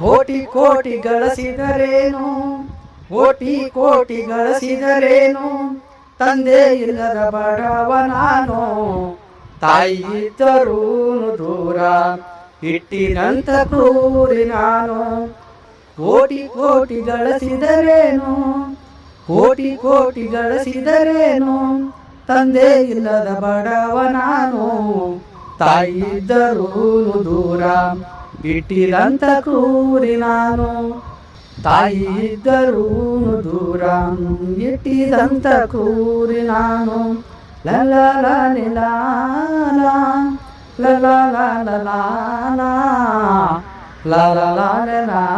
ಕೋಟಿ ಕೋಟಿ ಗಳಿಸಿದರೇನು, ಕೋಟಿ ಕೋಟಿ ಗಳಿಸಿದರೇನು, ತಂದೆ ಇಲ್ಲದ ಬಡವ ನಾನು, ತಾಯಿ ಇದ್ದರೂ ದೂರ ಇಟ್ಟಿನಂತ ಕ್ರೂರಿ ನಾನು. ಕೋಟಿ ಕೋಟಿ ಗಳಿಸಿದರೇನು, ಕೋಟಿ ಕೋಟಿ ಗಳಿಸಿದರೇನು, ತಂದೆ ಇಲ್ಲದ ಬಡವ ನಾನು, ತಾಯಿ ಇದ್ದರೂ ದೂರ ಇಟ್ಟಿದಂತ ಕ್ರೂರಿ ನಾನು. ತಾಯಿ ಇದ್ದರೂ ದೂರ ಇಟ್ಟಿದಂತ ಕ್ರೂರಿ ನಾನು. ಲಲ ಲಾಲ ಲಲ ಲಾಲ ಲಾಲ ಲಾಲ ಲಾಲ.